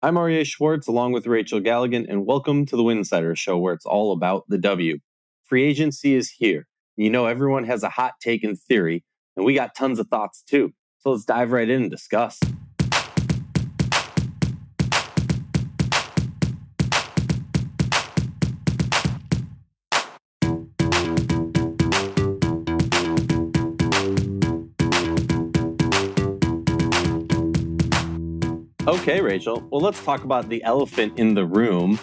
I'm Aryeh Schwartz along with Rachel Galligan, and welcome to the Winsidr show where it's all about the W. Free agency is here. You know everyone has a hot take and theory, and we got tons of thoughts too. So let's dive right in and discuss. Okay, Rachel. Well, let's talk about the elephant in the room.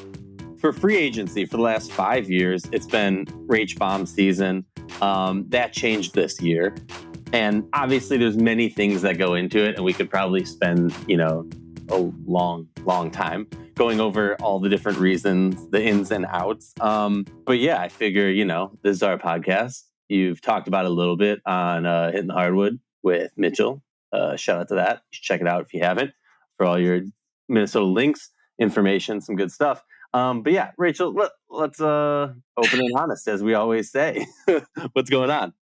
For free agency for the last 5 years, it's been Rach Bomb season. That changed this year. And obviously there's many things that go into it, and we could probably spend, a long time going over all the different reasons, the ins and outs. But yeah, I figure, this is our podcast. You've talked about it a little bit on Hitting the Hardwood with Mitchell. Shout out to that. You should check it out if you haven't, for all your Minnesota Lynx information, some good stuff. But yeah, Rachel, let's open and honest, as we always say. What's going on?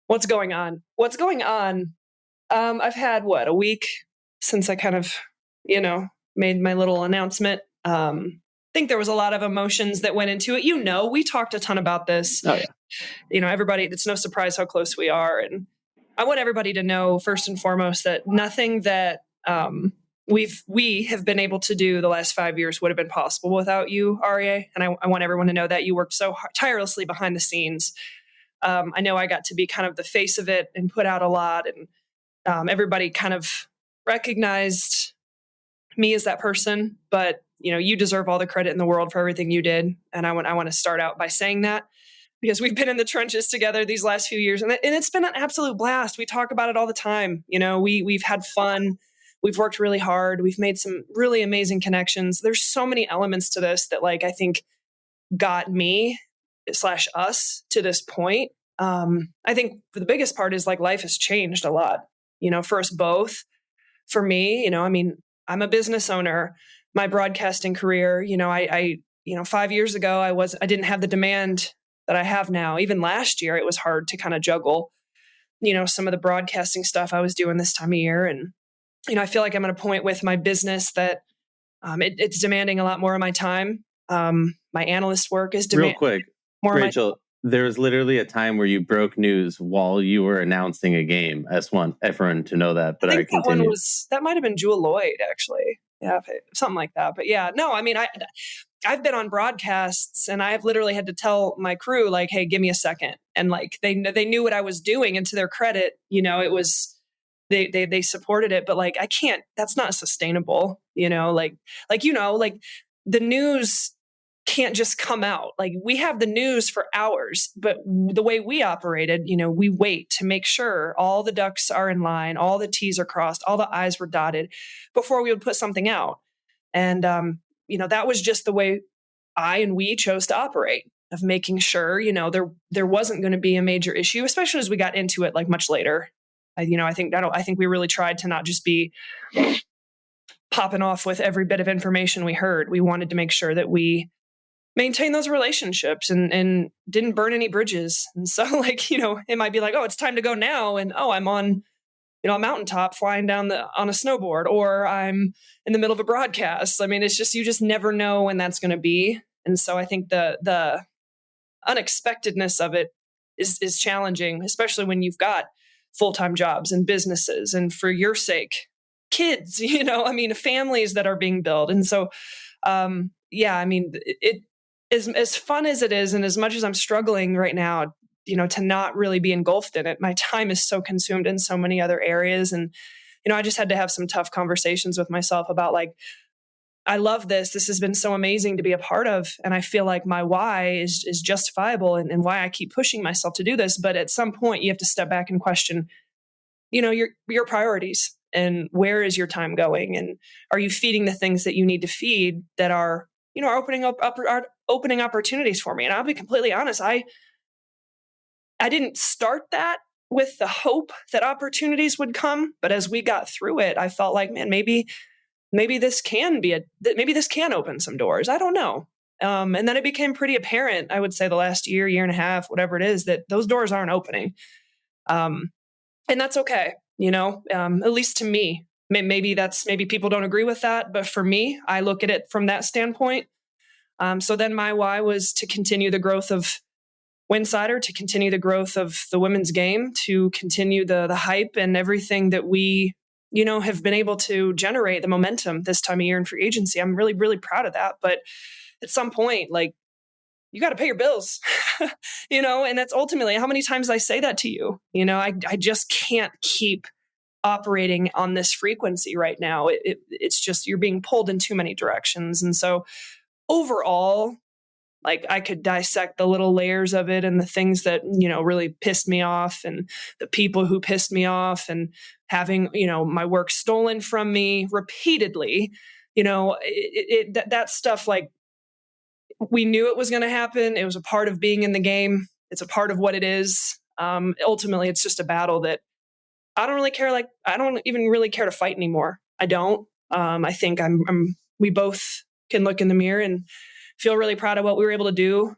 What's going on? I've had, a week since I kind of, made my little announcement. I think there was a lot of emotions that went into it. We talked a ton about this. Oh, yeah. Everybody, it's no surprise how close we are. And I want everybody to know, first and foremost, that nothing that we have been able to do the last 5 years would have been possible without you, Aryeh. And I want everyone to know that you worked so tirelessly behind the scenes. I know I got to be kind of the face of it and put out a lot, and everybody kind of recognized me as that person. But you deserve all the credit in the world for everything you did, and I want to start out by saying that, because we've been in the trenches together these last few years, and it's been an absolute blast. We talk about it all the time. We've had fun. We've worked really hard. We've made some really amazing connections. There's so many elements to this that, I think got me / us to this point. I think the biggest part is life has changed a lot, for us both. For me, I'm a business owner. My broadcasting career, I 5 years ago, I didn't have the demand that I have now. Even last year, it was hard to kind of juggle, some of the broadcasting stuff I was doing this time of year. And, I feel like I'm at a point with my business that it's demanding a lot more of my time. My analyst work is demanding. Real quick, Rachel, there was literally a time where you broke news while you were announcing a game. I just want everyone to know that. But I think that might have been Jewel Lloyd, actually. Yeah, something like that. But yeah, no, I've been on broadcasts, and I've literally had to tell my crew, hey, give me a second. And they knew what I was doing, and to their credit, it was, they supported it, but I can't, that's not sustainable, the news can't just come out. We have the news for hours, but the way we operated, we wait to make sure all the ducks are in line, all the T's are crossed, all the I's were dotted before we would put something out. And, that was just the way we chose to operate, of making sure, there wasn't going to be a major issue, especially as we got into it much later. I think we really tried to not just be popping off with every bit of information we heard. We wanted to make sure that we maintain those relationships and didn't burn any bridges. And so it might be oh, it's time to go now. And I'm on, a mountaintop flying down on a snowboard, or I'm in the middle of a broadcast. It's just, you just never know when that's going to be. And so I think the unexpectedness of it is challenging, especially when you've got full-time jobs and businesses, and for your sake, kids, families that are being built. And so, it is as fun as it is. And as much as I'm struggling right now, to not really be engulfed in it, my time is so consumed in so many other areas. And, I just had to have some tough conversations with myself about I love this. This has been so amazing to be a part of. And I feel like my why is justifiable, and why I keep pushing myself to do this. But at some point you have to step back and question, your priorities, and where is your time going? And are you feeding the things that you need to feed that are, opening opportunities for me? And I'll be completely honest. I didn't start that with the hope that opportunities would come. But as we got through it, I felt man, maybe this can open some doors. I don't know. And then it became pretty apparent, I would say the last year and a half, whatever it is, that those doors aren't opening. And that's okay. At least to me, maybe people don't agree with that, but for me, I look at it from that standpoint. So then my why was to continue the growth of Winsidr, to continue the growth of the women's game, to continue the hype and everything that we, have been able to generate, the momentum this time of year in free agency. I'm really, really proud of that. But at some point, like, you got to pay your bills, and that's ultimately how many times I say that to you. I just can't keep operating on this frequency right now. It's just, you're being pulled in too many directions. And so overall, like, I could dissect the little layers of it and the things that, really pissed me off, and the people who pissed me off, and having, my work stolen from me repeatedly, that stuff, like, we knew it was going to happen. It was a part of being in the game. It's a part of what it is. Ultimately, it's just a battle that I don't really care. Like, I don't even really care to fight anymore. I don't. I think we both can look in the mirror and feel really proud of what we were able to do.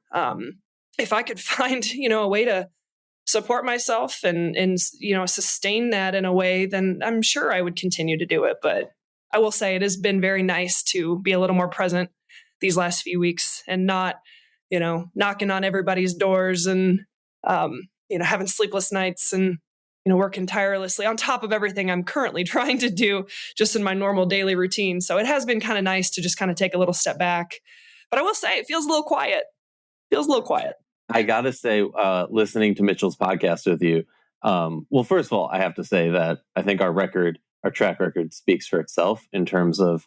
If I could find, a way to support myself and sustain that in a way, then I'm sure I would continue to do it. But I will say it has been very nice to be a little more present these last few weeks, and not, knocking on everybody's doors and, having sleepless nights and, working tirelessly on top of everything I'm currently trying to do just in my normal daily routine. So it has been kind of nice to just kind of take a little step back. But I will say it feels a little quiet. I got to say, listening to Mitchell's podcast with you, well, first of all, I have to say that I think our track record speaks for itself in terms of,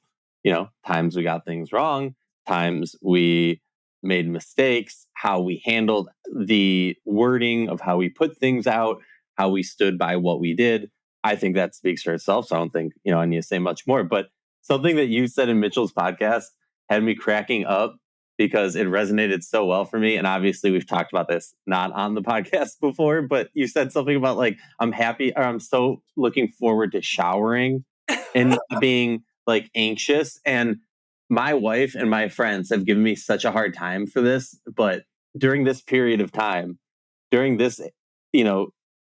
times we got things wrong, times we made mistakes, how we handled the wording of how we put things out, how we stood by what we did. I think that speaks for itself. So I don't think, I need to say much more. But something that you said in Mitchell's podcast had me cracking up because it resonated so well for me. And obviously we've talked about this not on the podcast before, but you said something about, like, I'm so looking forward to showering and not being, like, anxious. And my wife and my friends have given me such a hard time for this, but during this period of time, during this,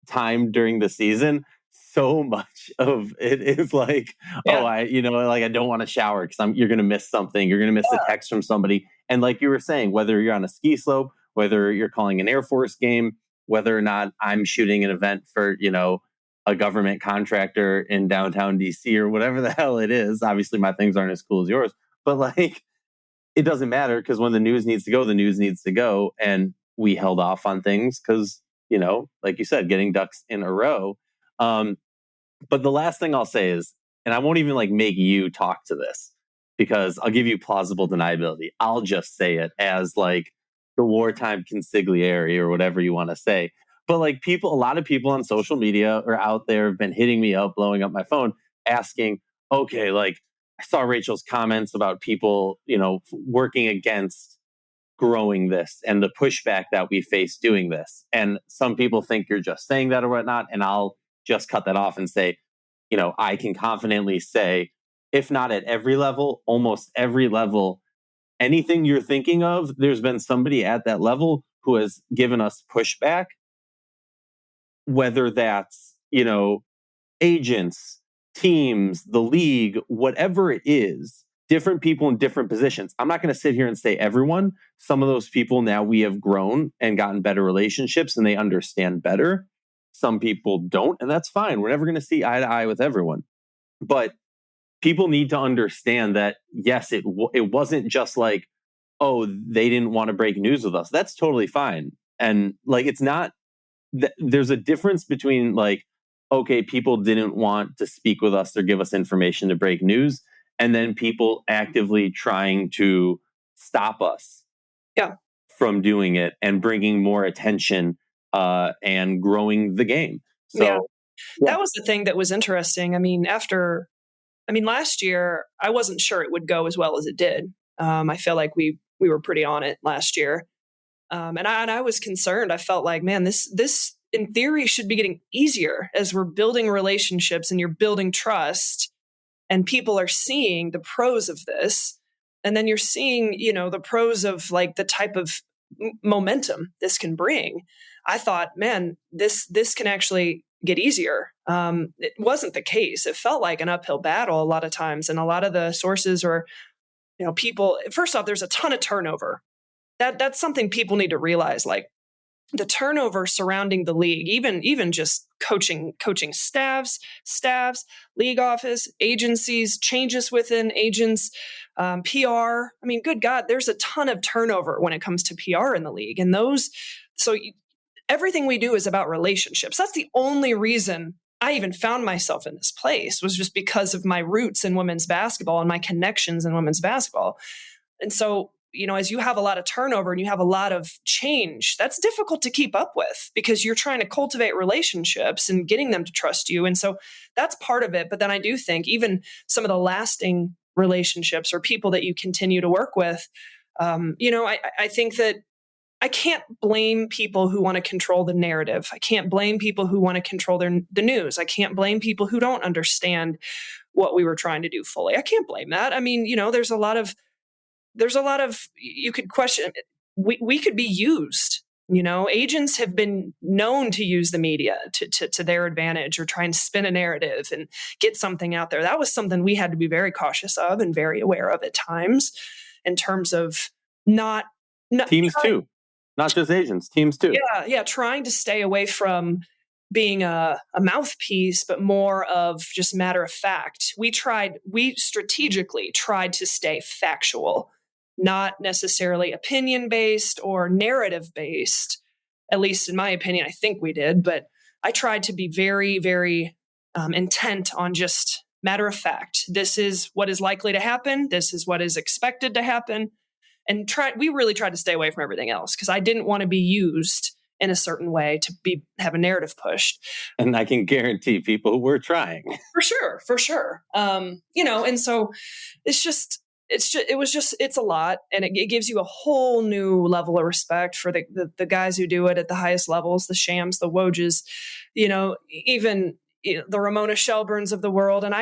time during the season, so much of it is like, I don't want to shower because you're going to miss something. You're going to miss a text from somebody. And like you were saying, whether you're on a ski slope, whether you're calling an Air Force game, whether or not I'm shooting an event for, a government contractor in downtown DC or whatever the hell it is. Obviously my things aren't as cool as yours, but, like, it doesn't matter, because when the news needs to go, the news needs to go. And we held off on things because, like you said, getting ducks in a row. But the last thing I'll say is, and I won't even, like, make you talk to this because I'll give you plausible deniability. I'll just say it as, like, the wartime consigliere or whatever you want to say. But, like, a lot of people on social media or out there have been hitting me up, blowing up my phone, asking, okay, like, I saw Rachel's comments about people, working against growing this and the pushback that we face doing this. And some people think you're just saying that or whatnot. And I'll just cut that off and say, I can confidently say, if not at every level, almost every level, anything you're thinking of, there's been somebody at that level who has given us pushback, whether that's, agents, teams, the league, whatever it is, different people in different positions. I'm not going to sit here and say everyone. Some of those people now we have grown and gotten better relationships and they understand better. Some people don't, and that's fine. We're never going to see eye to eye with everyone. But people need to understand that, yes, it wasn't just like, oh, they didn't want to break news with us. That's totally fine. And, like, it's not, there's a difference between, like, okay, people didn't want to speak with us or give us information to break news, and then people actively trying to stop us from doing it and bringing more attention and growing the game. So that was the thing that was interesting. I mean, last year, I wasn't sure it would go as well as it did. I feel like we were pretty on it last year. And I was concerned. I felt like, man, this in theory should be getting easier as we're building relationships and you're building trust and people are seeing the pros of this. And then you're seeing, the pros of, like, the type of momentum this can bring. I thought, man, this can actually get easier. It wasn't the case. It felt like an uphill battle a lot of times. And a lot of the sources or, people, first off, there's a ton of turnover. That's something people need to realize. Like the turnover surrounding the league, even just coaching staffs, league office, agencies, changes within agents, PR. I mean, good God, there's a ton of turnover when it comes to PR in the league. And everything we do is about relationships. That's the only reason I even found myself in this place, was just because of my roots in women's basketball and my connections in women's basketball. And so, as you have a lot of turnover and you have a lot of change, that's difficult to keep up with because you're trying to cultivate relationships and getting them to trust you. And so that's part of it. But then I do think even some of the lasting relationships or people that you continue to work with, I think that I can't blame people who want to control the narrative. I can't blame people who want to control the news. I can't blame people who don't understand what we were trying to do fully. I can't blame that. I mean, there's a lot of, you could question, we could be used, agents have been known to use the media to their advantage or try and spin a narrative and get something out there. That was something we had to be very cautious of and very aware of at times in terms of not teams too, not just agents, teams too. Yeah. Trying to stay away from being a mouthpiece, but more of just matter of fact. We strategically tried to stay factual, not necessarily opinion-based or narrative-based, at least in my opinion. I think we did, but I tried to be very, very intent on just matter of fact. This is what is likely to happen. This is what is expected to happen. And we really tried to stay away from everything else because I didn't want to be used in a certain way to have a narrative pushed. And I can guarantee people were trying. For sure. And so it's a lot. And it gives you a whole new level of respect for the guys who do it at the highest levels, the Shams, the Wojes, even the Ramona Shelburns of the world. And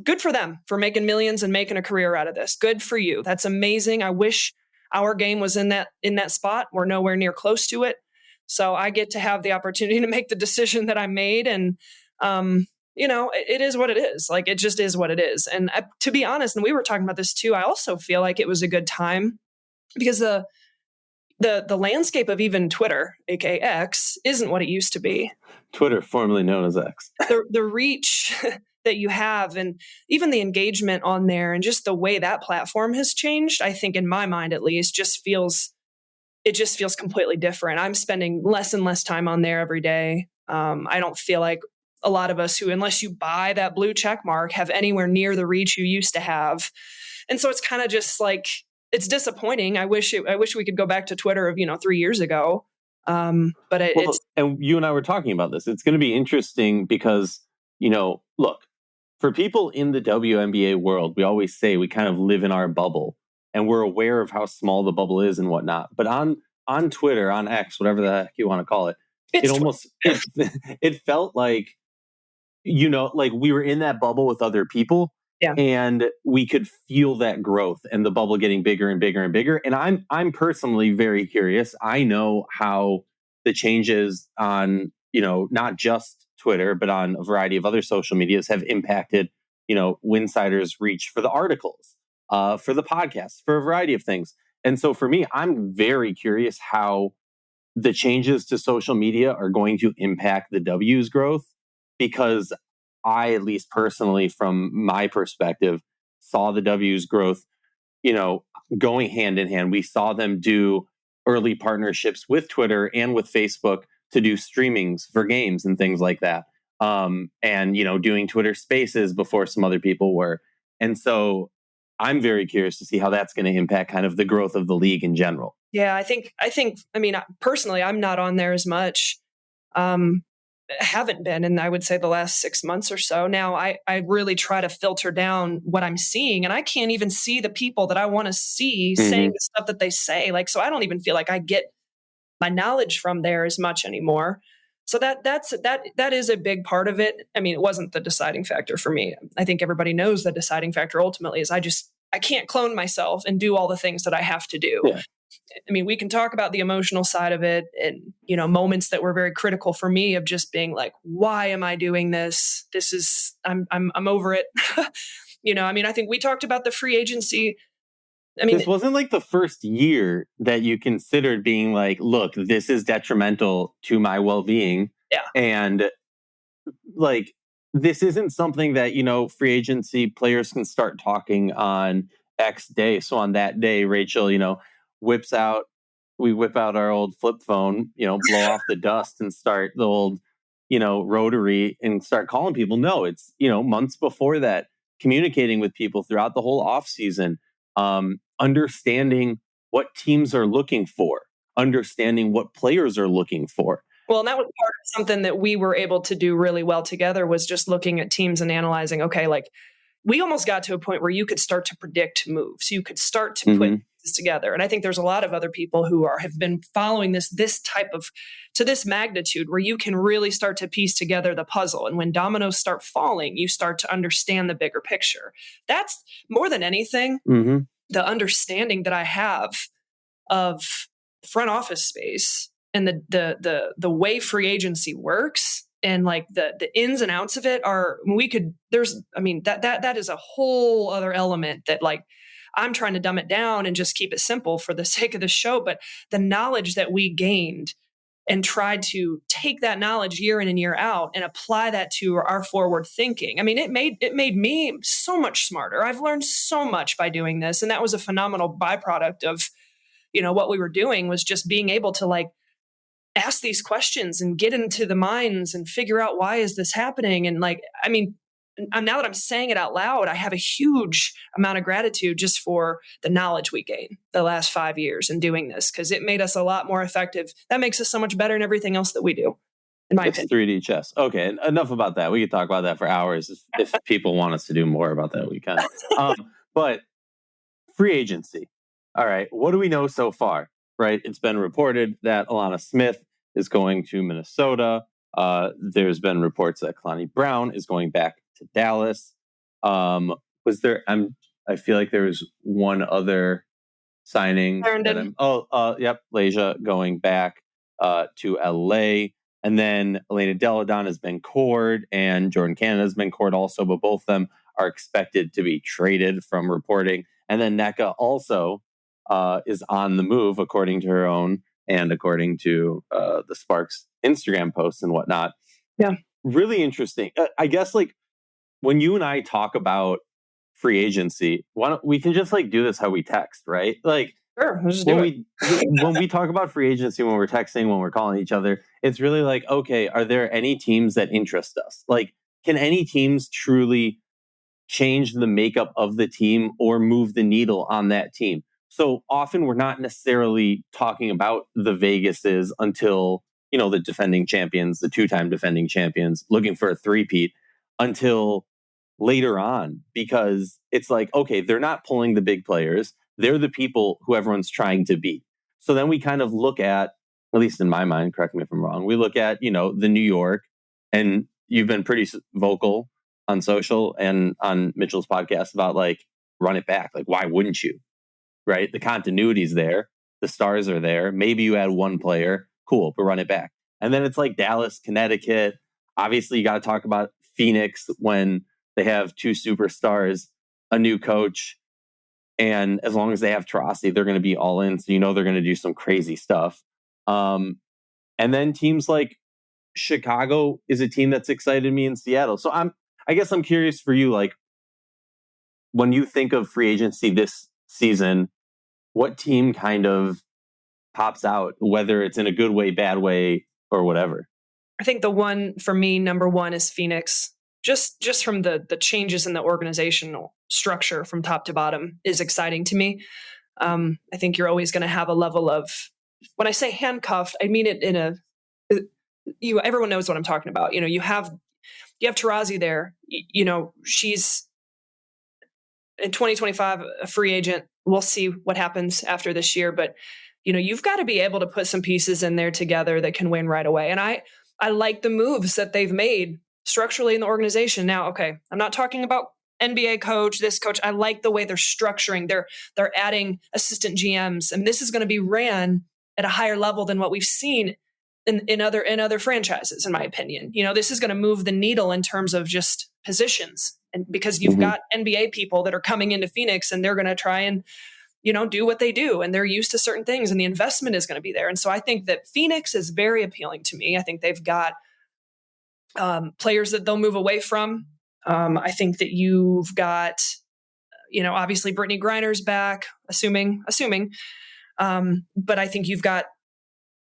good for them for making millions and making a career out of this. Good for you. That's amazing. I wish our game was in that spot. We're nowhere near close to it. So I get to have the opportunity to make the decision that I made. And, it is what it is. Like, it just is what it is. And to be honest, and we were talking about this too, I also feel like it was a good time because the landscape of even Twitter, aka X, isn't what it used to be. Twitter, formerly known as X. The reach that you have and even the engagement on there and just the way that platform has changed, I think in my mind at least, just feels completely different. I'm spending less and less time on there every day. I don't feel like a lot of us who, unless you buy that blue check mark, have anywhere near the reach you used to have. And so it's kind of just like, it's disappointing. I wish we could go back to Twitter of, 3 years ago. But it's, and you and I were talking about this. It's going to be interesting because, look, for people in the WNBA world, we always say we kind of live in our bubble and we're aware of how small the bubble is and whatnot. But on Twitter, on X, whatever the heck you want to call it, it felt like, like we were in that bubble with other people. Yeah. And we could feel that growth and the bubble getting bigger and bigger and bigger. And I'm personally very curious. I know how the changes on, not just Twitter, but on a variety of other social medias have impacted, Winsidr's reach for the articles, for the podcast, for a variety of things. And so for me, I'm very curious how the changes to social media are going to impact the W's growth, because I, at least personally, from my perspective, saw the W's growth, going hand in hand. We saw them do early partnerships with Twitter and with Facebook to do streamings for games and things like that. And, doing Twitter Spaces before some other people were. And so I'm very curious to see how that's going to impact kind of the growth of the league in general. Yeah, I think, personally, I'm not on there as much. Haven't been in, I would say, the last 6 months or so. Now I really try to filter down what I'm seeing, and I can't even see the people that I want to see saying the stuff that they say. Like, so I don't even feel like I get my knowledge from there as much anymore. So that is a big part of it. I mean, it wasn't the deciding factor for me. I think everybody knows the deciding factor ultimately is I can't clone myself and do all the things that I have to do. Yeah. I mean, we can talk about the emotional side of it and, moments that were very critical for me of just being like, why am I doing this? I'm over it. I think we talked about the free agency. This wasn't like the first year that you considered being like, look, this is detrimental to my well-being. Yeah. And like, this isn't something that, free agency players can start talking on X day. So on that day, Rachel, we whip out our old flip phone, blow off the dust and start the old, rotary and start calling people. No, it's, months before that, communicating with people throughout the whole off season, understanding what teams are looking for, understanding what players are looking for. Well, and that was part of something that we were able to do really well together was just looking at teams and analyzing, okay, like we almost got to a point where you could start to predict moves. You could start to put this together. And I think there's a lot of other people who have been following this type of, to this magnitude where you can really start to piece together the puzzle. And when dominoes start falling, you start to understand the bigger picture. That's more than anything, the understanding that I have of front office space and the way free agency works and like the ins and outs of it that is a whole other element that like I'm trying to dumb it down and just keep it simple for the sake of the show. But the knowledge that we gained and tried to take that knowledge year in and year out and apply that to our forward thinking. I mean, it made me so much smarter. I've learned so much by doing this. And that was a phenomenal byproduct of, what we were doing was just being able to like ask these questions and get into the minds and figure out why is this happening. And like, I mean, now that I'm saying it out loud, I have a huge amount of gratitude just for the knowledge we gained the last 5 years in doing this, because it made us a lot more effective. That makes us so much better in everything else that we do, in my opinion. 3D chess. Okay, enough about that. We could talk about that for hours. If people want us to do more about that, we can. But free agency. All right, what do we know so far? Right, it's been reported that Alana Smith is going to Minnesota. There's been reports that Kalani Brown is going back to Dallas. Was there? I feel like there was one other signing. Yep, Leja going back to LA, and then Elena Deladon has been cored, and Jordan Canada has been cored also. But both of them are expected to be traded from reporting, and then Nneka also is on the move, according to her own and according to the Sparks Instagram posts and whatnot. Yeah, really interesting. I guess like when you and I talk about free agency, we can just like do this how we text, right? Like, sure, when we talk about free agency, when we're texting, when we're calling each other, it's really like, okay, are there any teams that interest us? Like, can any teams truly change the makeup of the team or move the needle on that team? So often we're not necessarily talking about the Vegases until, the defending champions, the two-time defending champions, looking for a three-peat until later on, because it's like, okay, they're not pulling the big players. They're the people who everyone's trying to beat. So then we kind of look at least in my mind, correct me if I'm wrong, we look at, the New York, and you've been pretty vocal on social and on Mitchell's podcast about like, run it back. Like, why wouldn't you? Right? The continuity's there. The stars are there. Maybe you add one player. Cool, but run it back. And then it's like Dallas, Connecticut. Obviously, you got to talk about Phoenix when they have two superstars, a new coach. And as long as they have Taurasi, they're going to be all in. So they're going to do some crazy stuff. And then teams like Chicago is a team that's excited me in Seattle. So I guess I'm curious for you, like, when you think of free agency this season, what team kind of pops out, whether it's in a good way, bad way, or whatever? I think the one for me, number one, is Phoenix. Just from the changes in the organizational structure from top to bottom is exciting to me. I think you're always going to have a level of, when I say handcuffed, I mean it in everyone knows what I'm talking about. You have Taurasi there. She's in 2025 a free agent. We'll see what happens after this year, but you've got to be able to put some pieces in there together that can win right away. And I like the moves that they've made structurally in the organization. Now, okay, I'm not talking about NBA coach, this coach. I like the way they're structuring. They're adding assistant GMs, and this is going to be ran at a higher level than what we've seen in other franchises, in my opinion. This is going to move the needle in terms of just positions, and because you've got NBA people that are coming into Phoenix, and they're going to try and do what they do, and they're used to certain things, and the investment is going to be there. And so I think that Phoenix is very appealing to me. I think they've got players that they'll move away from. I think that you've got, obviously Brittany Griner's back, assuming. But I think you've got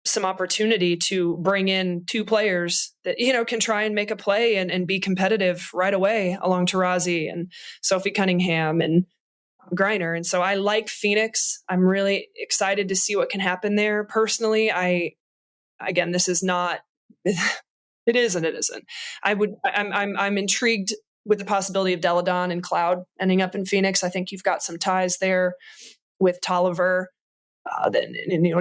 some opportunity to bring in two players that, can try and make a play and be competitive right away along Taurasi and Sophie Cunningham and Griner. And so I like Phoenix. I'm really excited to see what can happen there. Personally, this is not, it is and it isn't. I'm intrigued with the possibility of Deladon and Cloud ending up in Phoenix. I think you've got some ties there with Tolliver,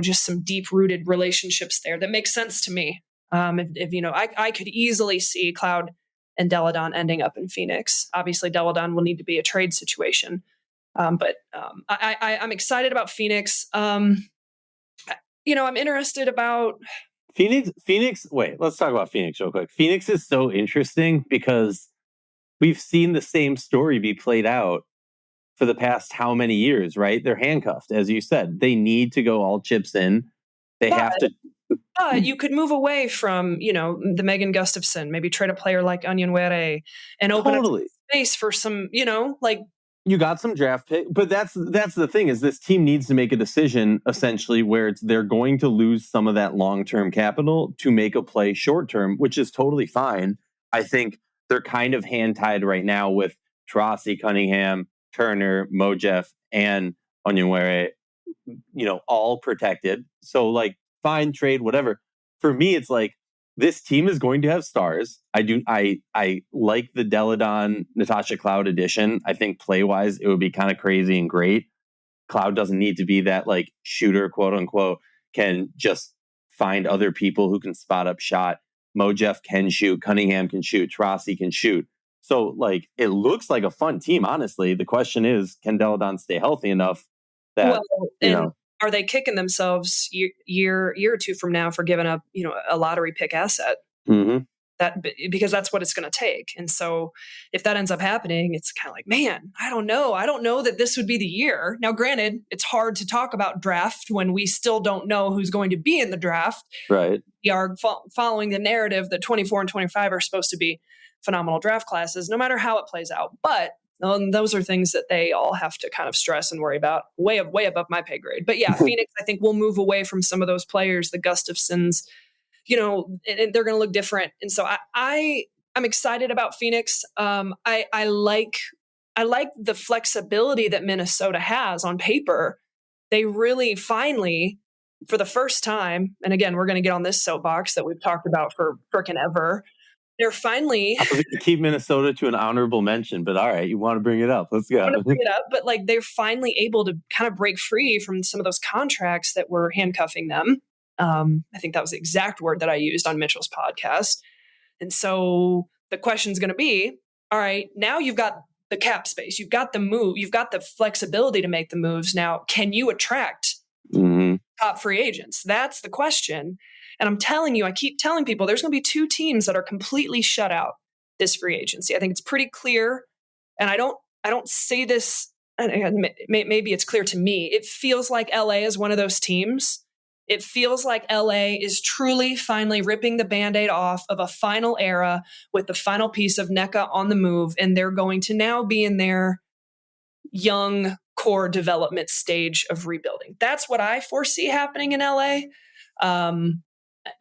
just some deep rooted relationships there that make sense to me. I could easily see Cloud and Deladon ending up in Phoenix. Obviously Deladon will need to be a trade situation. But I'm excited about Phoenix. I'm interested about Phoenix. Wait, let's talk about Phoenix real quick. Phoenix is so interesting because we've seen the same story be played out for the past how many years, right? They're handcuffed, as you said. They need to go all chips in. Have to. You could move away from, the Megan Gustafson, maybe trade a player like Onyenwere and open up space for some, you got some draft pick, but that's the thing is this team needs to make a decision essentially where they're going to lose some of that long-term capital to make a play short-term, which is totally fine. I think they're kind of hand-tied right now with Taurasi, Cunningham, Turner, Mojef, and Onyenwere, all protected. So fine, trade, whatever. For me, it's this team is going to have stars. I like the Deladon Natasha Cloud edition. I think play wise, it would be kind of crazy and great. Cloud doesn't need to be that shooter, quote unquote, can just find other people who can spot up shot. Mojef can shoot, Cunningham can shoot, Taurasi can shoot. So it looks like a fun team, honestly. The question is, can Deladon stay healthy enough that, are they kicking themselves year or two from now for giving up, a lottery pick asset? Mm-hmm. Because that's what it's going to take. And so if that ends up happening, it's kind of man, I don't know that this would be the year. Now, granted, it's hard to talk about draft when we still don't know who's going to be in the draft. Right. We are following the narrative that 24 and 25 are supposed to be phenomenal draft classes, no matter how it plays out. But those are things that they all have to kind of stress and worry about way above my pay grade. But yeah, Phoenix, I think will move away from some of those players, the Gustafsons, and they're going to look different. And so I'm excited about Phoenix. I like the flexibility that Minnesota has on paper. They really finally, for the first time, and again, we're going to get on this soapbox that we've talked about for frickin' ever. They're finally. I was going to keep Minnesota to an honorable mention, but all right, you want to bring it up? Let's go. I want to bring it up, but they're finally able to kind of break free from some of those contracts that were handcuffing them. I think that was the exact word that I used on Mitchell's podcast. And so the question is going to be, all right, now you've got the cap space, you've got the move, you've got the flexibility to make the moves. Now, can you attract top free agents? That's the question. And I'm telling you, I keep telling people there's going to be two teams that are completely shut out this free agency. I think it's pretty clear. And I don't say this, and maybe it's clear to me. It feels like LA is one of those teams. It feels like LA is truly finally ripping the Band-Aid off of a final era with the final piece of NECA on the move. And they're going to now be in their young core development stage of rebuilding. That's what I foresee happening in LA.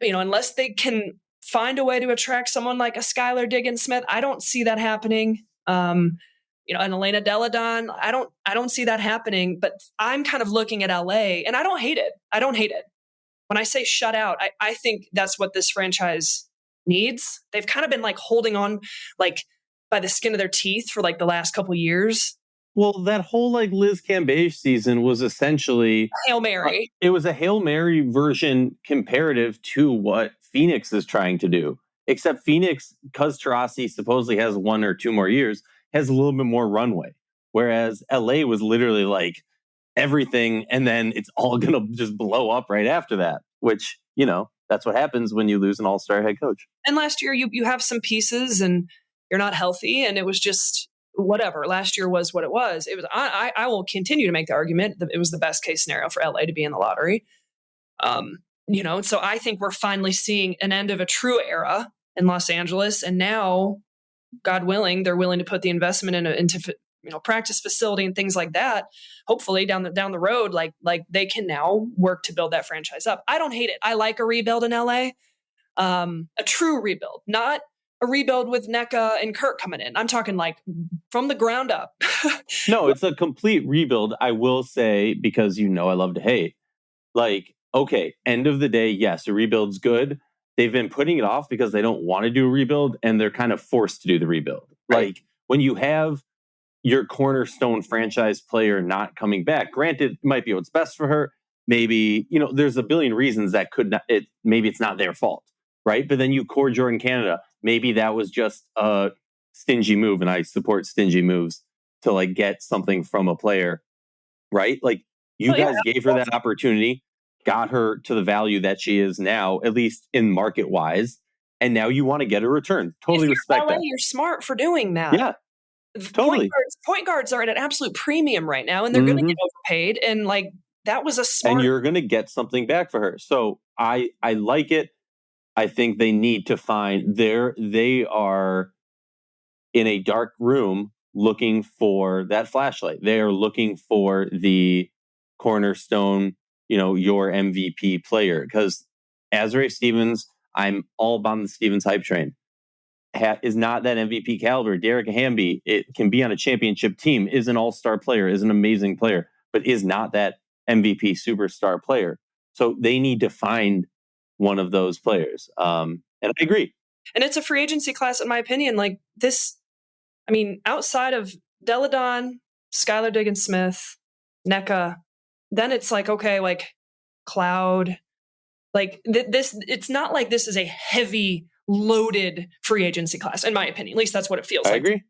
Unless they can find a way to attract someone like a Skylar Diggins-Smith, I don't see that happening. And Elena Deladon, I don't see that happening. But I'm kind of looking at LA, and I don't hate it. When I say shut out, I think that's what this franchise needs. They've kind of been holding on by the skin of their teeth for the last couple years. Well, that whole Liz Cambage season was essentially Hail Mary. It was a Hail Mary version comparative to what Phoenix is trying to do. Except Phoenix, because Taurasi supposedly has 1 or 2 more years, has a little bit more runway. Whereas LA was literally like everything, and then it's all going to just blow up right after that, which, that's what happens when you lose an all-star head coach. And last year you have some pieces and you're not healthy, and it was just whatever. Last year was what it was. It was. I will continue to make the argument that it was the best case scenario for LA to be in the lottery. So I think we're finally seeing an end of a true era in Los Angeles, and now, God willing, they're willing to put the investment into practice facility and things like that. Hopefully down the road, like they can now work to build that franchise up. I don't hate it. I like a rebuild in LA, a true rebuild, not a rebuild with NECA and Kurt coming in. I'm talking like from the ground up. No, it's a complete rebuild. I will say, because I love to hate. Like, okay, end of the day, yes, a rebuild's good. They've been putting it off because they don't want to do a rebuild, and they're kind of forced to do the rebuild. Right. Like when you have your cornerstone franchise player not coming back, granted, it might be what's best for her. Maybe, there's a billion reasons that maybe it's not their fault, right? But then you core Jordan Canada. Maybe that was just a stingy move, and I support stingy moves to like get something from a player, right? Like you guys gave her that opportunity, got her to the value that she is now, at least in market wise, and now you want to get a return. Totally respect that. You're smart for doing that. Yeah. Totally. Point guards are at an absolute premium right now, and they're going to get overpaid. And like that was a smart. And you're going to get something back for her. So I like it. I think they need to find they are in a dark room looking for that flashlight. They are looking for the cornerstone, your MVP player. Because Aryeh Stevens, I'm all on the Stevens hype train. Is not that MVP caliber. Derek Hamby, it can be on a championship team, is an all-star player, is an amazing player, but is not that MVP superstar player. So they need to find one of those players. And I agree. And it's a free agency class, in my opinion. Like this, outside of Deladon, Skylar Diggins-Smith, NECA, then it's like, okay, like Cloud, like this. It's not like this is a heavy loaded free agency class, in my opinion. At least that's what it feels like. I agree.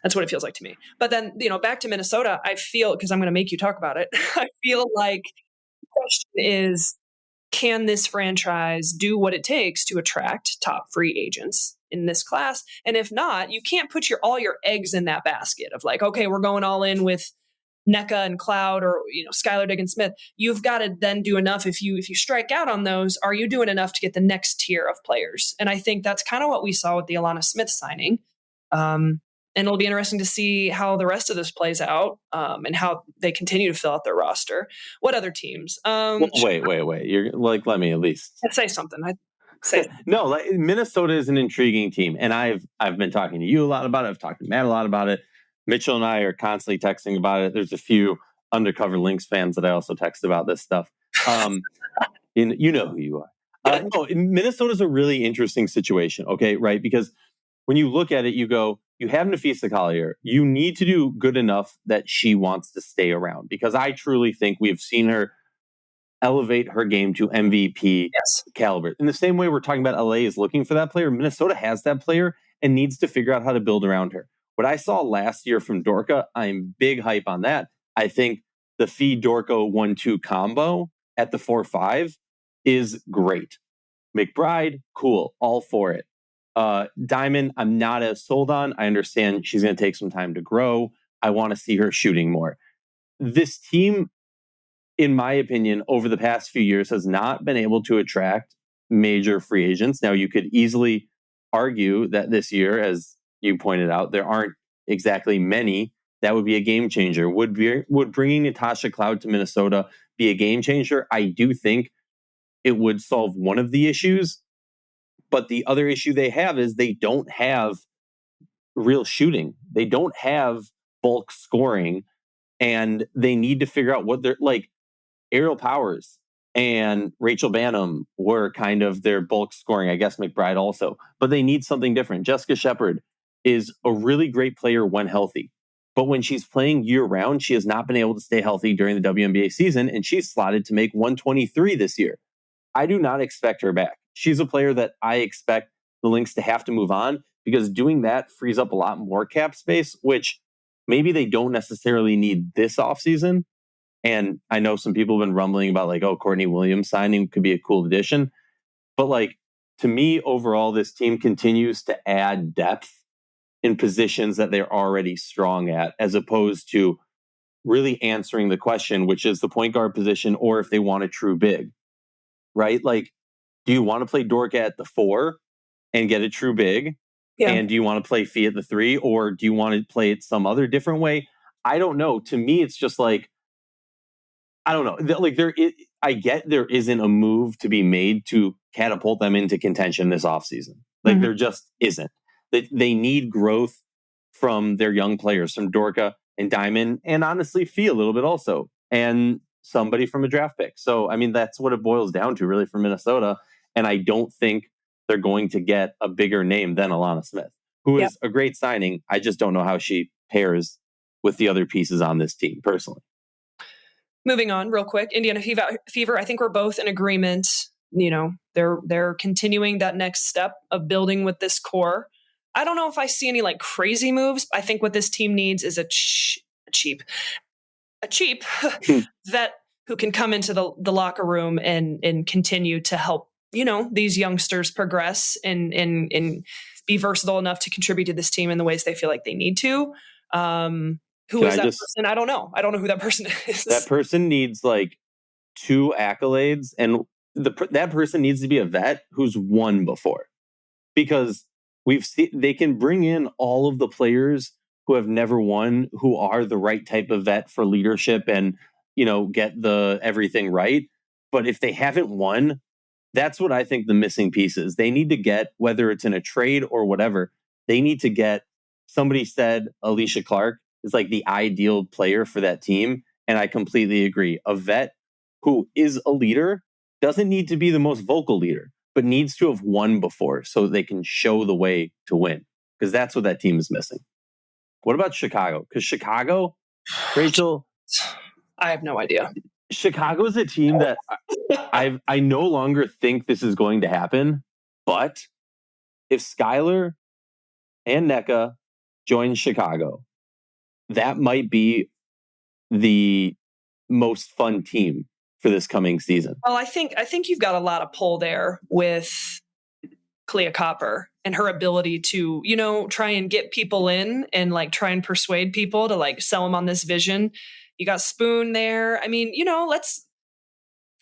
That's what it feels like to me. But then, back to Minnesota, I feel, because I'm going to make you talk about it, I feel like the question is, can this franchise do what it takes to attract top free agents in this class? And if not, you can't put all your eggs in that basket of like, okay, we're going all in with NECA and Cloud or Skylar Diggins-Smith. You've got to then do enough. If you strike out on those, are you doing enough to get the next tier of players? And I think that's kind of what we saw with the Alana Smith signing. And it'll be interesting to see how the rest of this plays out, and how they continue to fill out their roster. What other teams? Wait. You're like, let me at least say something. Say no. Like, Minnesota is an intriguing team, and I've been talking to you a lot about it. I've talked to Matt a lot about it. Mitchell and I are constantly texting about it. There's a few undercover Lynx fans that I also text about this stuff. You know who you are. No, Minnesota's a really interesting situation, okay, right? Because when you look at it, you go, you have Nafisa Collier. You need to do good enough that she wants to stay around, because I truly think we've seen her elevate her game to MVP caliber. In the same way we're talking about LA is looking for that player, Minnesota has that player and needs to figure out how to build around her. What I saw last year from Dorka, I'm big hype on that. I think the Fee Dorko 1-2 combo at the 4-5 is great. McBride, cool, all for it. Diamond, I'm not as sold on. I understand she's going to take some time to grow. I want to see her shooting more. This team, in my opinion, over the past few years has not been able to attract major free agents. Now, you could easily argue that this year, as you pointed out, there aren't exactly many. That would be a game changer. Would bringing Natasha Cloud to Minnesota be a game changer? I do think it would solve one of the issues. But the other issue they have is they don't have real shooting. They don't have bulk scoring, and they need to figure out what they're like. Ariel Powers and Rachel Banham were kind of their bulk scoring. I guess McBride also, but they need something different. Jessica Shepard is a really great player when healthy, but when she's playing year round, she has not been able to stay healthy during the WNBA season, and she's slotted to make 123 this year. I do not expect her back. She's a player that I expect the Lynx to have to move on, because doing that frees up a lot more cap space, which maybe they don't necessarily need this offseason. And I know some people have been rumbling about like, oh, Courtney Williams signing could be a cool addition. But like, to me, overall, this team continues to add depth in positions that they're already strong at, as opposed to really answering the question, which is the point guard position, or if they want a true big, right? Like, do you want to play Dorka at the 4 and get a true big? Yeah. And do you want to play Fee at the 3, or do you want to play it some other different way? I don't know. To me, it's just like, I don't know. Like I get there isn't a move to be made to catapult them into contention this offseason. Like there just isn't. They need growth from their young players, from Dorka and Diamond, and honestly Fee a little bit also, and somebody from a draft pick. So, I mean, that's what it boils down to really for Minnesota. And I don't think they're going to get a bigger name than Alana Smith, who is a great signing. I just don't know how she pairs with the other pieces on this team personally. Moving on real quick, Indiana Fever, I think we're both in agreement. You know, they're continuing that next step of building with this core. I don't know if I see any like crazy moves. I think what this team needs is a cheap vet who can come into the locker room and continue to help, you know, these youngsters progress and be versatile enough to contribute to this team in the ways they feel like they need to. Who is that person? I don't know. I don't know who that person is. That person needs like 2 accolades, and that person needs to be a vet who's won before, because we've seen they can bring in all of the players who have never won, who are the right type of vet for leadership and, you know, get the everything right. But if they haven't won, that's what I think the missing piece is. They need to get, whether it's in a trade or whatever, they need to get, somebody said Alicia Clark is like the ideal player for that team. And I completely agree. A vet who is a leader doesn't need to be the most vocal leader, but needs to have won before so they can show the way to win. Because that's what that team is missing. What about Chicago? Because Chicago, Rachel, I have no idea. Chicago is a team that I no longer think this is going to happen. But if Skylar and NECA join Chicago, that might be the most fun team for this coming season. Well, I think you've got a lot of pull there with Clea Copper and her ability to, you know, try and get people in and like try and persuade people to like sell them on this vision. You got Spoon there. I mean, you know,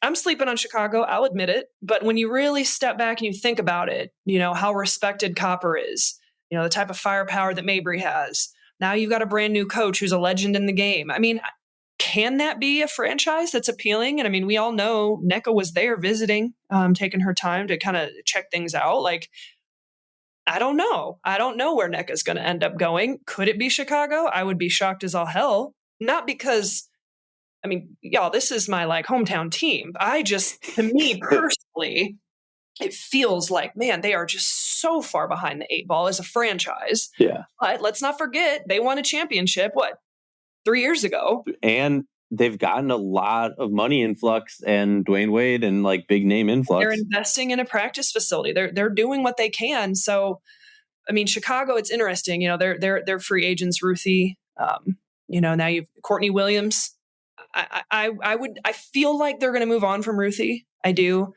I'm sleeping on Chicago, I'll admit it. But when you really step back and you think about it, you know, how respected Copper is, you know, the type of firepower that Mabry has. Now you've got a brand new coach who's a legend in the game. I mean, can that be a franchise that's appealing? And I mean, we all know NECA was there visiting, taking her time to kind of check things out. Like, I don't know. I don't know where NECA's going to end up going. Could it be Chicago? I would be shocked as all hell. Not because, I mean, y'all, this is my like hometown team. To me personally, it feels like, man, they are just so far behind the 8 ball as a franchise. Yeah. But let's not forget, they won a championship, 3 years ago? And they've gotten a lot of money influx and Dwayne Wade and like big name influx. They're investing in a practice facility. They're doing what they can. So, I mean, Chicago, it's interesting. You know, they're free agents, Ruthie. You know, now you've Courtney Williams. I feel like they're going to move on from Ruthie. I do.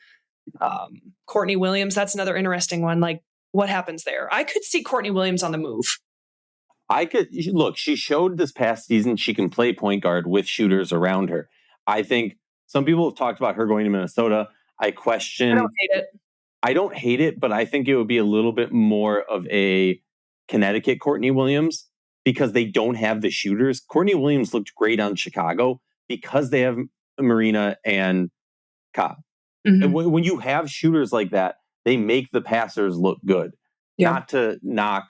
Courtney Williams, that's another interesting one. Like, what happens there? I could see Courtney Williams on the move. She showed this past season she can play point guard with shooters around her. I think some people have talked about her going to Minnesota. I don't hate it. I don't hate it, but I think it would be a little bit more of a Connecticut Courtney Williams because they don't have the shooters. Courtney Williams looked great on Chicago because they have Marina and Cobb. Mm-hmm. And when you have shooters like that, they make the passers look good. Yeah. Not to knock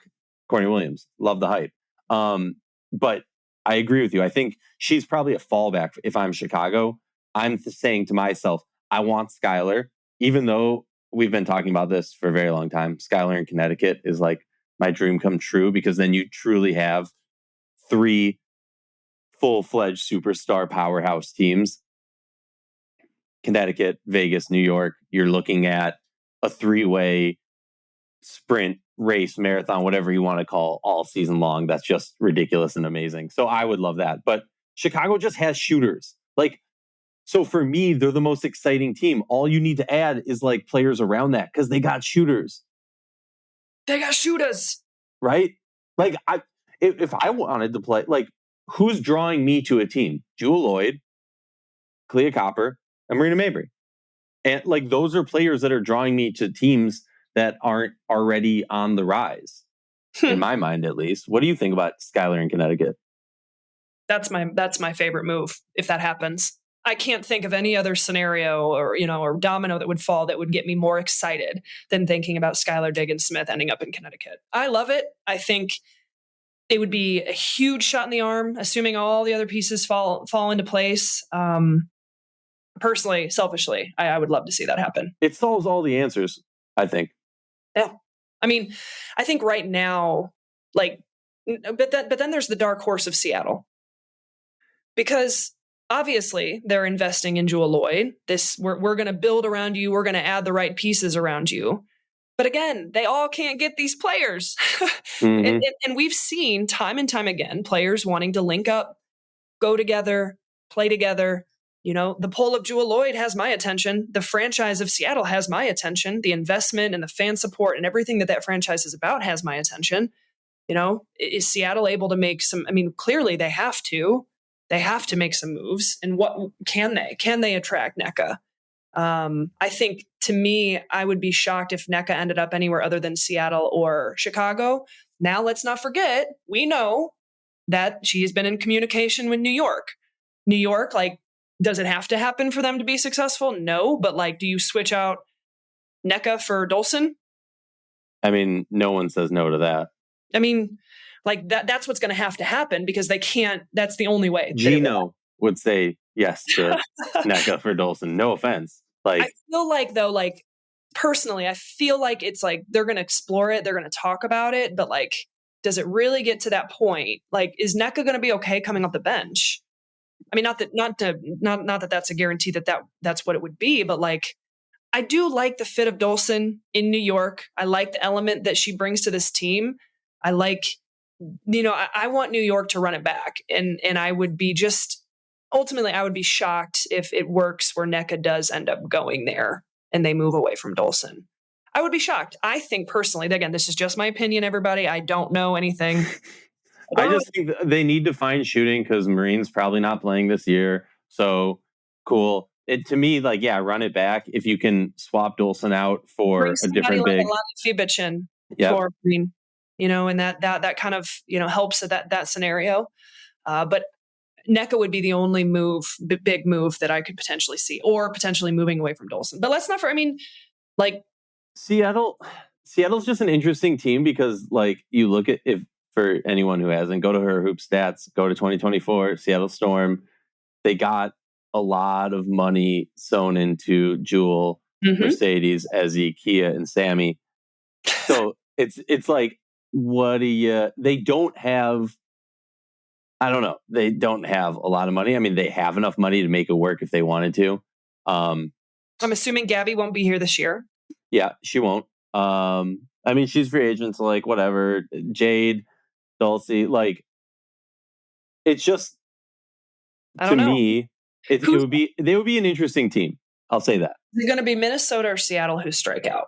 Courtney Williams. Love the hype. But I agree with you. I think she's probably a fallback if I'm Chicago. I'm saying to myself, I want Skylar, even though we've been talking about this for a very long time. Skylar in Connecticut is like my dream come true because then you truly have 3 full-fledged superstar powerhouse teams. Connecticut, Vegas, New York. You're looking at a 3-way sprint race, marathon, whatever you want to call, all season long. That's just ridiculous and amazing. So I would love that. But Chicago just has shooters. Like, so for me, they're the most exciting team. All you need to add is like players around that because they got shooters. They got shooters. Right? Like, if I wanted to play, like, who's drawing me to a team? Jewel Lloyd, Clea Copper, and Marina Mabry. And like, those are players that are drawing me to teams that aren't already on the rise, in my mind, at least. What do you think about Skylar in Connecticut? That's my favorite move if that happens. I can't think of any other scenario or domino that would fall that would get me more excited than thinking about Skylar Diggins-Smith ending up in Connecticut. I love it. I think it would be a huge shot in the arm, assuming all the other pieces fall into place. Personally, selfishly, I would love to see that happen. It solves all the answers, I think. Yeah. I mean, I think right now, like, but then there's the dark horse of Seattle. Because obviously they're investing in Jewel Lloyd. We're going to build around you. We're going to add the right pieces around you. But again, they all can't get these players. And we've seen time and time again, players wanting to link up, go together, play together. The pull of Jewel Lloyd has my attention. The franchise of Seattle has my attention. The investment and the fan support and everything that franchise is about has my attention. Is Seattle able to make some? I mean, clearly they have to. They have to make some moves. And what can they? Can they attract NECA? I think, to me, I would be shocked if NECA ended up anywhere other than Seattle or Chicago. Now, let's not forget, we know that she has been in communication with New York. New York, like, does it have to happen for them to be successful? No, but like, do you switch out NECA for Dolson? I mean, no one says no to that. I mean, like that's what's going to have to happen because they can't. That's the only way. Gino would say yes to NECA for Dolson. No offense. Like, I feel like, though, like, personally, I feel like it's like they're going to explore it. They're going to talk about it. But like, does it really get to that point? Like, is NECA going to be okay coming off the bench? I mean, not that that's a guarantee that's what it would be, but like, I do like the fit of Dolson in New York. I like the element that she brings to this team. I like, I want New York to run it back, and I would be ultimately, I would be shocked if it works where NECA does end up going there and they move away from Dolson. I would be shocked. I think personally, again, this is just my opinion, everybody. I don't know anything. I just think they need to find shooting because Marine's probably not playing this year. So cool. To me, like, yeah, run it back. If you can swap Dolson out for a different big. For Marine, and that kind of, helps that scenario. But NECA would be the only big move that I could potentially see, or potentially moving away from Dolson. But let's not Seattle's just an interesting team because, like, you look at, if for anyone who hasn't, go to her hoop stats, go to 2024 Seattle Storm. They got a lot of money sewn into Jewel, Mercedes, Ezzy, Kia, and Sammy. So it's like, they don't have, I don't know. They don't have a lot of money. I mean, they have enough money to make it work if they wanted to. I'm assuming Gabby won't be here this year. Yeah, she won't. I mean, she's free agent, so like, whatever. Jade, Dulcie, like, it's just, to me, they would be an interesting team. I'll say that. Is it going to be Minnesota or Seattle who strike out?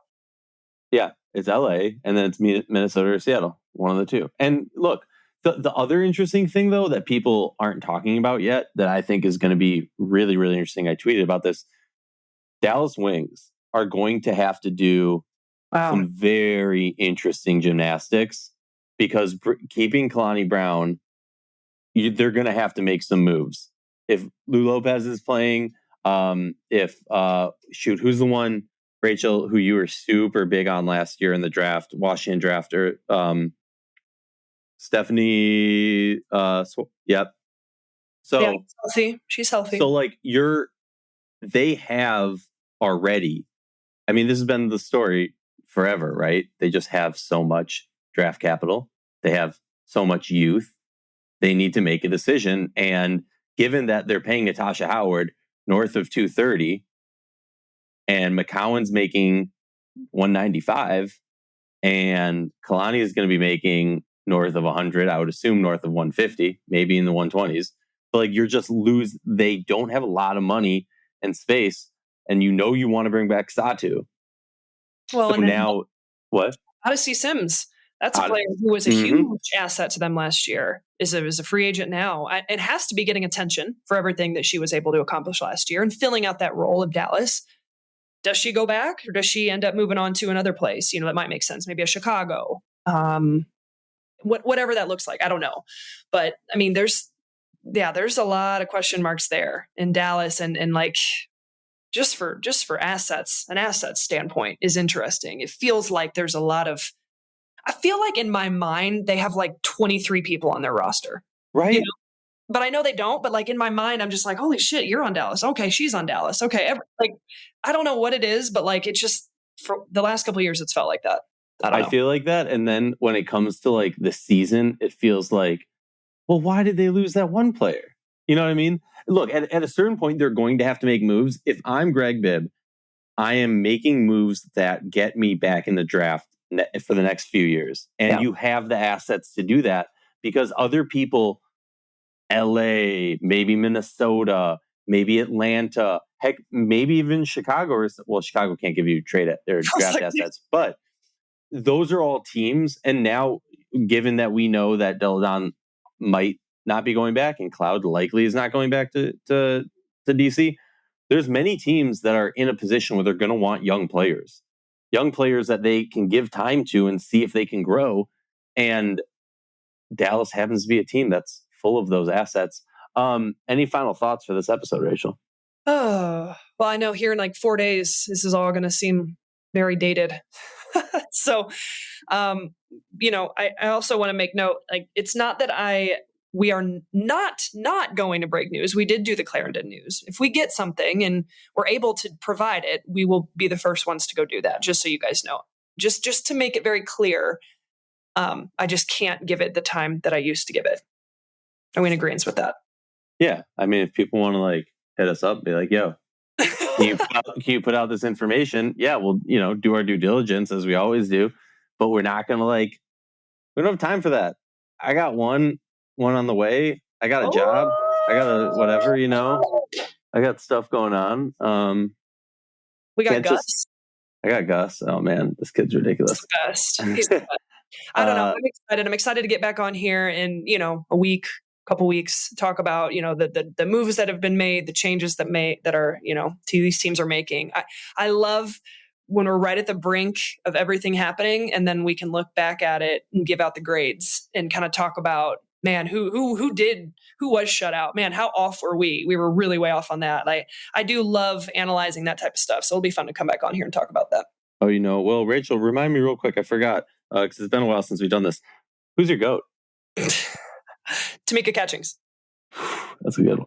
Yeah, it's LA, and then it's Minnesota or Seattle, one of the two. And look, the other interesting thing, though, that people aren't talking about yet, that I think is going to be really, really interesting. I tweeted about this. Dallas Wings are going to have to do some very interesting gymnastics because keeping Kalani Brown, they're going to have to make some moves. If Lou Lopez is playing, who's the one, Rachel, who you were super big on last year in the draft, Washington drafter, Stephanie, yep. So yeah, healthy. She's healthy. So like they have already, I mean, this has been the story forever, right? They just have so much draft capital. They have so much youth. They need to make a decision. And given that they're paying Natasha Howard north of $230 and McCowan's making $195, and Kalani is going to be making north of 100. I would assume north of 150, maybe in the 120s. But like you're just they don't have a lot of money and space, and you want to bring back Satu. Well, so and now what? Odyssey Sims. That's a player who was a huge asset to them last year. Is a free agent now. It has to be getting attention for everything that she was able to accomplish last year and filling out that role of Dallas. Does she go back, or does she end up moving on to another place? That might make sense. Maybe a Chicago. Whatever that looks like, I don't know. But I mean, there's a lot of question marks there in Dallas, and like just for assets, an asset standpoint is interesting. It feels like there's a lot of. I feel like in my mind, they have like 23 people on their roster. Right. But I know they don't. But like in my mind, I'm just like, holy shit, you're on Dallas. Okay, she's on Dallas. Okay. I don't know what it is, but like, it's just for the last couple of years, it's felt like that. I feel like that. And then when it comes to like the season, it feels like, well, why did they lose that one player? You know what I mean? Look, at a certain point, they're going to have to make moves. If I'm Greg Bibb, I am making moves that get me back in the draft for the next few years. And you have the assets to do that because other people, LA, maybe Minnesota, maybe Atlanta, heck, maybe even Chicago. Chicago can't give you trade their draft assets, but those are all teams. And now, given that we know that Deladon might not be going back and Cloud likely is not going back to DC, there's many teams that are in a position where they're going to want young players that they can give time to and see if they can grow. And Dallas happens to be a team that's full of those assets. Any final thoughts for this episode, Rachel? Oh, well, I know here in like 4 days, this is all going to seem very dated. So, I also want to make note, like, it's not that we are not going to break news. We did do the Clarendon news. If we get something and we're able to provide it, we will be the first ones to go do that, just so you guys know. Just to make it very clear, I just can't give it the time that I used to give it. Are we in agreement with that? Yeah. I mean, if people want to like hit us up, be like, yo, can you put out this information? Yeah, we'll, do our due diligence as we always do, but we're not going to we don't have time for that. I got one on the way. I got a job. I got a whatever, I got stuff going on. We got Gus. I got Gus. Oh man, this kid's ridiculous. He's the best. He's the best. I don't know. I'm excited to get back on here in, a week, couple weeks, talk about, the moves that have been made, the changes that are, these teams are making. I love when we're right at the brink of everything happening, and then we can look back at it and give out the grades and kind of talk about, man, who was shut out? Man, how off were we? We were really way off on that. I do love analyzing that type of stuff. So it'll be fun to come back on here and talk about that. Oh, well, Rachel, remind me real quick. I forgot because it's been a while since we've done this. Who's your GOAT? Tamika Catchings. That's a good one.